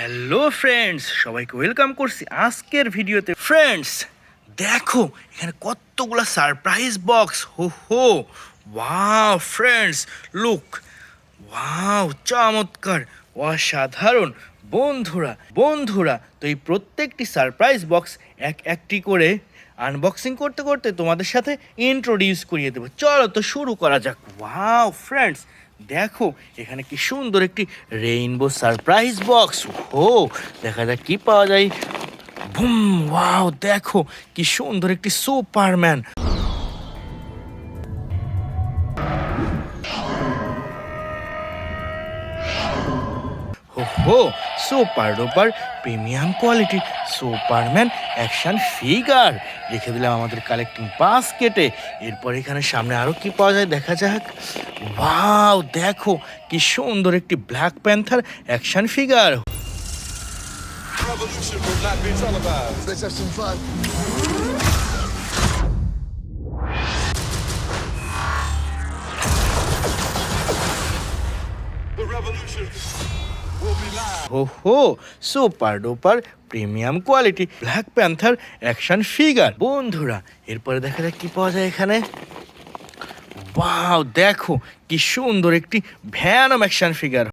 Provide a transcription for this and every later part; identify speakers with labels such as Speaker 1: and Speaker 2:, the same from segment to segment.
Speaker 1: Hello friends, সবাইকে welcome করছি আজকের ভিডিওতে। ফ্রেন্ডস দেখো এখানে কতগুলো সারপ্রাইজ বক্স। হো ওয়াও ফ্রেন্ডস, লুক, ওয়াও চমৎকার, অসাধারণ। বন্ধুরা তো এই প্রত্যেকটি সারপ্রাইজ বক্স একটি করে আনবক্সিং করতে করতে তোমাদের সাথে ইন্ট্রোডিউস করিয়ে দেবো। চলো তো শুরু করা যাক। ওয়াও ফ্রেন্ডস দেখো এখানে কি সুন্দর একটি রেইনবো সারপ্রাইজ বক্স। ও দেখা যাক কি পাওয়া যায়। বুম, ওয়াও দেখো কি সুন্দর একটি সুপারম্যান। হো super duper premium quality Superman action figure রেখে দিলাম আমাদের কালেক্টিং বাস্কেটে। এরপর এখানে সামনে আরো কি পাওয়া যায় দেখা যাক। ওয়াও দেখো কি সুন্দর একটি black panther action figure.
Speaker 2: Revolution will not be televised. Let's have some fun. The revolution will be live.
Speaker 1: হো super duper premium quality black panther action figure. বন্ধুরা এরপরে দেখা যাক কি পাওয়া যায় এখানে। ওয়াও দেখো কি সুন্দর একটি venom action figure.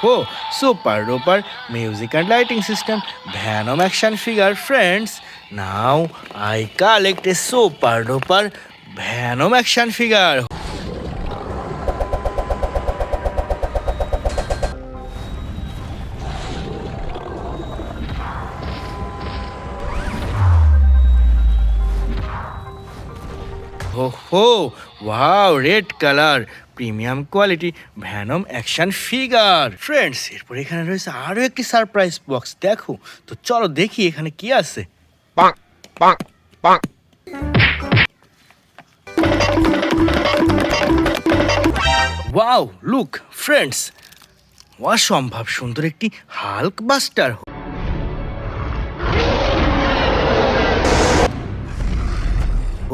Speaker 1: Oh super duper music and lighting system venom action figure. Friends now I collect a super duper venom action figure. Oh wow red colour premium quality venom action figure. Friends এরপর এখানে রয়েছে আরো একটি surprise box. দেখো তো চলো দেখি এখানে কি আছে। ওয়াও লুক ফ্রেন্ডস, অসম্ভব সুন্দর একটি হাল্ক বাস্টার।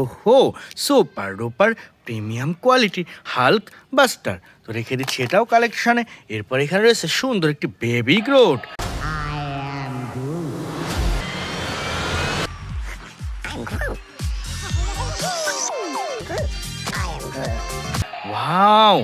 Speaker 1: ওহো super duper premium quality Hulk buster তো রেখে দিচ্ছি এটাও কালেকশনে। এরপর এখানে রয়েছে সুন্দর একটি বেবি গ্রোট। ওয়াও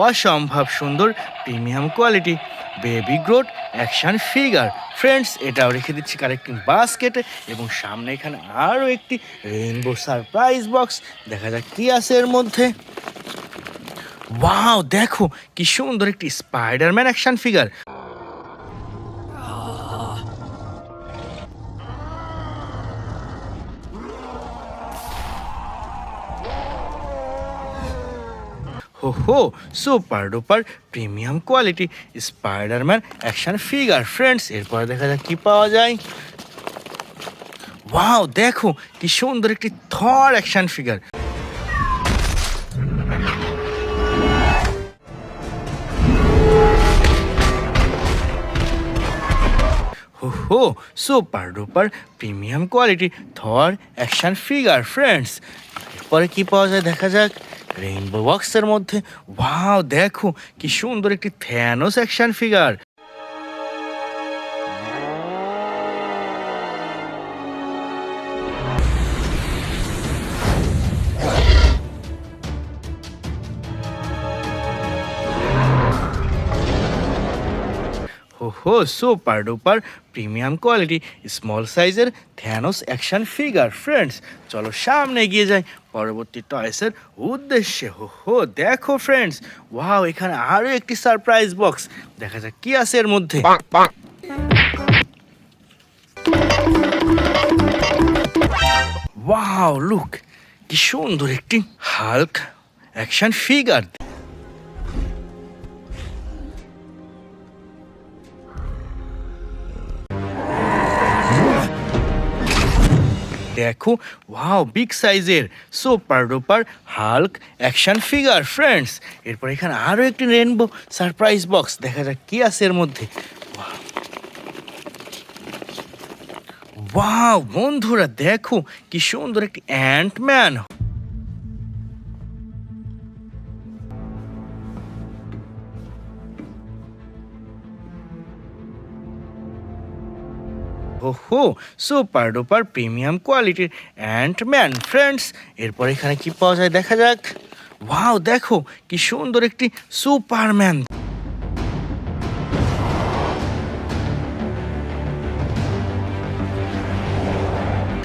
Speaker 1: অসম্ভব সুন্দর premium quality baby Groot action figure. Friends এটাও রেখে দিচ্ছি কালেক্টিং বাস্কেটে। এবং সামনে এখানে আরও একটি রেইনবো সারপ্রাইজ বক্স। দেখা যাক কি আছে এর মধ্যে। ওয়াও দেখো কি সুন্দর একটি Spiderman action figure. Oh super duper premium quality Spiderman action figure. Friends এরপরে দেখা যাক কি পাওয়া যায়। ওয়াও দেখো কি সুন্দর একটি থর action figure. Oh super duper premium quality থর অ্যাকশন ফিগার। ফ্রেন্ডস এরপরে কি পাওয়া যায় দেখা যাক রেইনবো বক্সের মধ্যে। ওয়াও দেখো কি সুন্দর একটি Thanos action figure. Oh super duper premium quality small সাইজের থ্যানোস অ্যাকশন ফিগার। ফ্রেন্ডস চলো সামনে এগিয়ে যাই পরবর্তী টয়েসের উদ্দেশ্যে। হো দেখো ফ্রেন্ডস, ওয়াও এখানে আরো একটি সারপ্রাইজ বক্স। দেখা যাক কি আছে এর মধ্যে। ওয়াও লুক কি সুন্দর একটি হাল্ক অ্যাকশন ফিগার। দেখো ওয়াও বিগ সাইজের super duper Hulk action figure friends. এরপর এখানে আরও একটি রেনবো সারপ্রাইজ বক্স, দেখা যাক কি আছে এর মধ্যে। ওয়াও বন্ধুরা দেখো কি সুন্দর একটি অ্যান্টম্যান। ওহো সুপার ডুপার প্রিমিয়াম কোয়ালিটির অ্যান্টম্যান ফ্রেন্ডস। এরপর এখানে কি পাওয়া যায় দেখা যাক। ওয়াও দেখো কি সুন্দর একটি সুপারম্যান।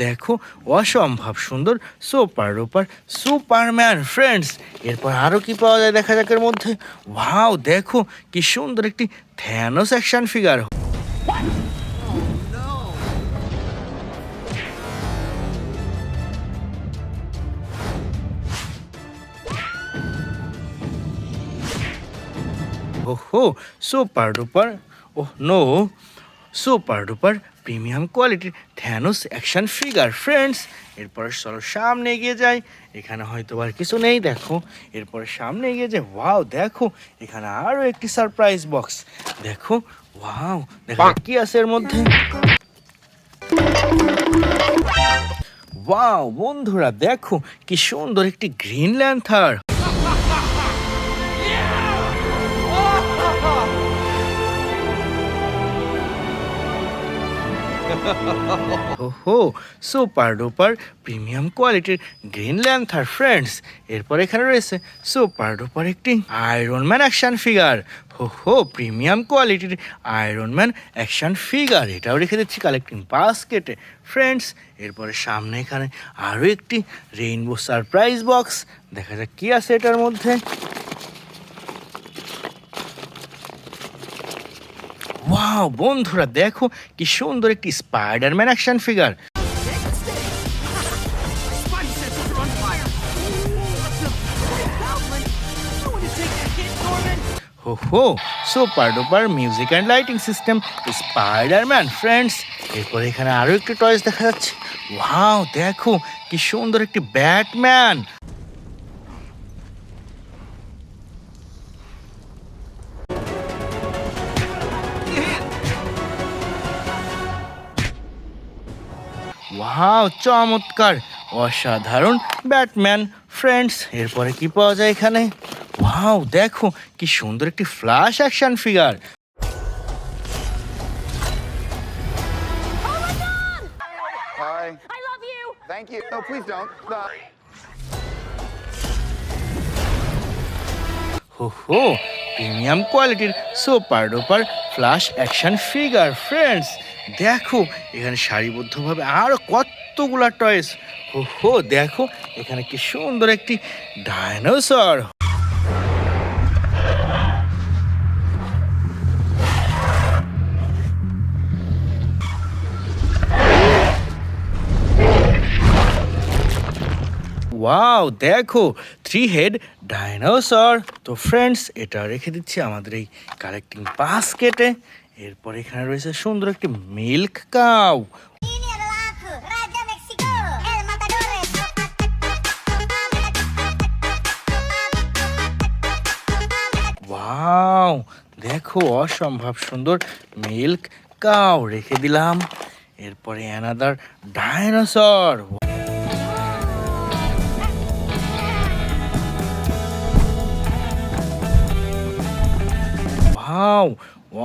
Speaker 1: দেখো অসম্ভব সুন্দর সুপার ডুপার সুপারম্যান ফ্রেন্ডস। এরপর আরও কি পাওয়া যায় দেখা যাক এর মধ্যে। ওয়াও দেখো কি সুন্দর একটি থ্যানোস অ্যাকশন ফিগার। ওহো super duper oh no super duper premium কোয়ালিটির থ্যানোস অ্যাকশন ফিগার ফ্রেন্ডস। এরপরে চলো সামনে এগিয়ে যাই, এখানে হয়তো আর কিছু নেই। দেখো এরপরে সামনে এগিয়ে যাই। ওয়াও দেখো এখানে আরও একটি সারপ্রাইজ বক্স। দেখো ওয়াও দেখো কি আছে এর মধ্যে। ওয়াও বন্ধুরা দেখো কি সুন্দর একটি গ্রিন ল্যান্থার। ওহো সুপার ডুপার প্রিমিয়াম কোয়ালিটির গ্রিন ল্যান্থার ফ্রেন্ডস। এরপর এখানে রয়েছে সুপার ডুপার একটি আয়রনম্যান অ্যাকশন ফিগার। ওহো প্রিমিয়াম কোয়ালিটির আয়রনম্যান অ্যাকশন ফিগার, এটাও রেখে দিচ্ছি কালেক্টিং বাস্কেটে ফ্রেন্ডস। এরপরে সামনে এখানে আরও একটি রেইনবো সারপ্রাইজ বক্স, দেখা যাক কি আছে এটার মধ্যে। ওয়াও বন্ধুরা দেখো কি সুন্দর একটি স্পাইডারম্যান অ্যাকশন ফিগার। ওহো super duper music and lighting system Spiderman friends. এরপর এখানে আরও একটি টয়েস দেখা যাচ্ছে। ওয়াও দেখো কি সুন্দর একটি ব্যাটম্যান। ওয়াও চমৎকার অসাধারণ ব্যাটম্যান ফ্রেন্ডস। এরপরে কি পাওয়া যায় এখানে। ওয়াও দেখো কি সুন্দর একটি flash action figure.
Speaker 3: Hi. I love you. Thank you. No, please don't.
Speaker 1: ওহো প্রিমিয়াম কোয়ালিটির super duper flash action figure friends. দেখো এখানে সারিবদ্ধভাবে আরও কতগুলা টয়েস। ওহো দেখো এখানে কি সুন্দর একটি ডাইনোসর। ওয়াও দেখো 3 হেড ডাইনোসর। তো ফ্রেন্ডস এটা রেখে দিচ্ছি আমাদের এই কালেক্টিং বাস্কেটে। এরপর এখানে রয়েছে সুন্দর একটি milk cow.
Speaker 4: Ini adalah aku, Raja Meksiko, El Matadores.
Speaker 1: Wow দেখো অসম্ভব সুন্দর মিল্ক কাউ রেখে দিলাম। এরপরে অ্যানাদার ডাইনোসর। ওয়াও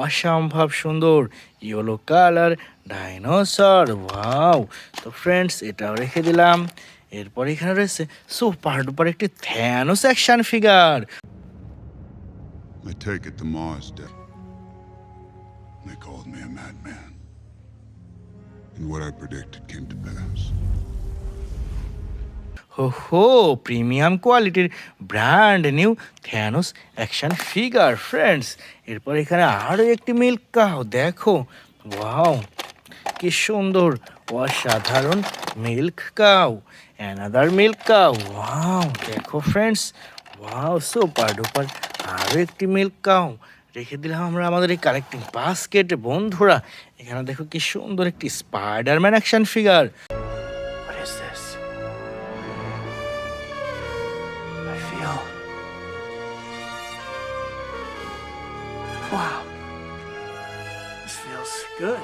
Speaker 1: অসম্ভব সুন্দর ইয়েলো কালার ডাইনোসর। ওয়াও তো ফ্রেন্ডস এটাও রেখে দিলাম। এরপর এখানে রয়েছে সুপার ডুপার একটি Thanos action figure.
Speaker 5: I take it to Mars Day. They called me a madman. And what I predicted came to pass.
Speaker 1: হো প্রিমিয়াম কোয়ালিটির brand new Thanos action figure friends. এরপর এখানে আরও একটি মিল্ক কাউ। দেখো wow কি সুন্দর অসাধারণ milk cow, another milk cow. Wow দেখো ফ্রেন্ডস ওয়াও সুপার ডুপার আরও একটি মিল্ক কাউ রেখে দিলাম আমরা আমাদের এই কালেক্টিং বাস্কেটে। বন্ধুরা এখানে দেখো কি সুন্দর একটি Spiderman action figure. feels good.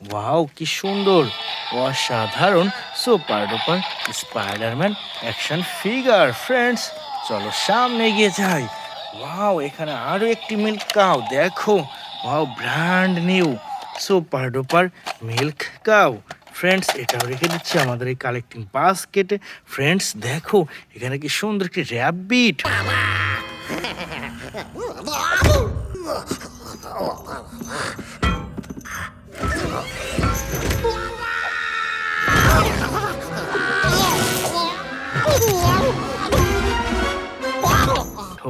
Speaker 1: Wow কি সুন্দর, অসাধারণ super duper Spiderman action figure. Friends চলো সামনে এগিয়ে যাই। ওয়াও এখানে আরো একটি মিল্ক কাউ, দেখো wow brand new super duper milk cow. Friends এটাও রেখে দিচ্ছি আমাদের এই কালেক্টিং বাস্কেটে। ফ্রেন্ডস দেখো এখানে কি সুন্দর একটি র্যাবিট।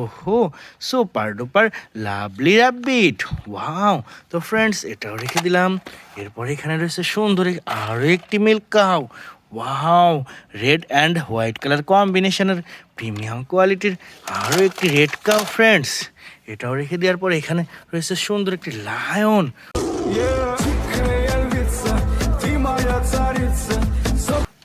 Speaker 1: ওহো super duper lovely rabbit, wow. তো ফ্রেন্ডস এটাও রেখে দিলাম। এরপর এখানে রয়েছে সুন্দর আরও একটি milk cow, wow red and white colour কম্বিনেশনের প্রিমিয়াম কোয়ালিটির আরও একটি রেড কাউ। ফ্রেন্ডস এটাও রেখে দেওয়ার পর এখানে রয়েছে সুন্দর একটি লায়ন।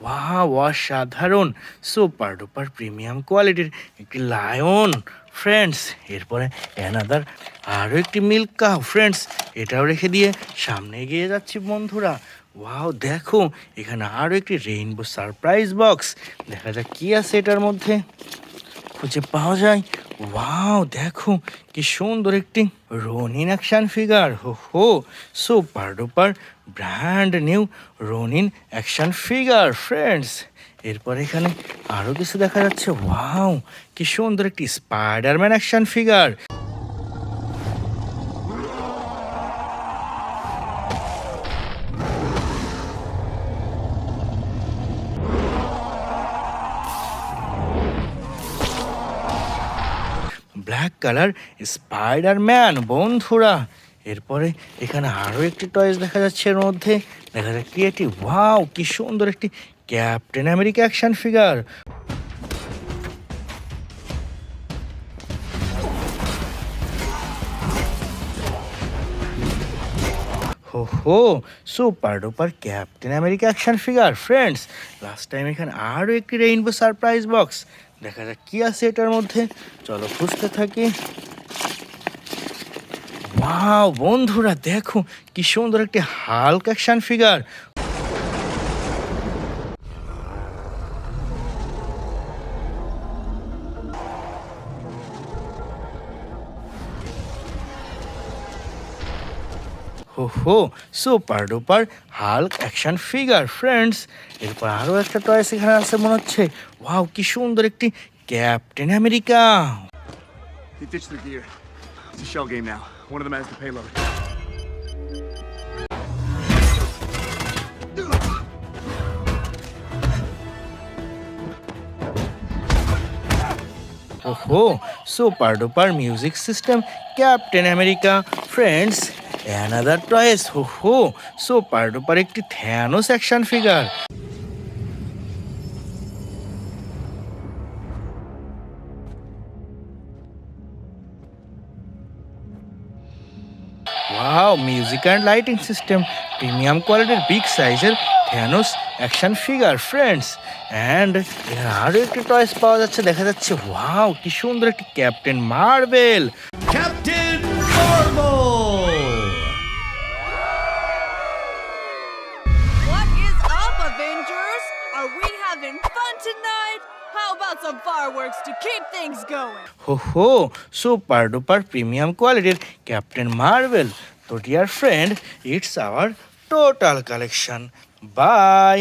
Speaker 1: ওয়াও অসাধারণ সুপার ডুপার প্রিমিয়াম কোয়ালিটির একটি লায়ন। ফ্রেন্ডস এরপরে অ্যানাদার আরও একটি মিল্ক কাউ। ফ্রেন্ডস এটাও রেখে দিয়ে সামনে এগিয়ে যাচ্ছি বন্ধুরা। ওয়াও দেখো এখানে আরও একটি রেইনবো সারপ্রাইজ বক্স, দেখা যাক কি আছে এটার মধ্যে, খুঁজে পাওয়া যায়। ওয়াও দেখো কি সুন্দর একটি Ronin action figure, oh super duper brand new Ronin action figure. Friends এরপর এখানে আরও কিছু দেখা যাচ্ছে। ওয়াও কি সুন্দর একটি Spiderman action figure. Black colour Spiderman বন্ধুরা। এরপরে এখানে আরও একটি টয়েস দেখা যাচ্ছে, এর মধ্যে দেখা যায় ক্রিয়েটিভ। ওয়াও কি সুন্দর একটি captain America action figure. Oh super duper captain America action figure. Friends last time এখানে আরও একটি রেইনবো সারপ্রাইজ বক্স, দেখা যাক কি আছে এটার মধ্যে, চলো খুঁজতে থাকি। ওয়াও বন্ধুরা দেখো কি সুন্দর একটি Hulk action figure. Oh super duper Hulk action figure. Friends এরপর আরও একটা টয়েস এখানে আছে মনে হচ্ছে। ওয়াও কি সুন্দর একটি captain America.
Speaker 6: He ditched their gear. It's a shell game now. One of them has the payload.
Speaker 1: ওহো super duper music system Captain America. Friends another toys, হো সুপার ডুপার একটি Thanos action figure. Wow music and lighting system premium কোয়ালিটির big সাইজের Thanos action figure. Friends and এখানে আরও একটি toys পাওয়া যাচ্ছে, দেখা যাচ্ছে। ওয়াও কি সুন্দর একটি captain marble.
Speaker 7: Captain Marvel!
Speaker 8: What is up, Avengers? Are we having fun tonight? How about some fireworks to keep things going?
Speaker 1: হো সুপার ডুপার প্রিমিয়াম কোয়ালিটির ক্যাপ্টেন মার্বেল। তো dear friend, it's our total collection. By.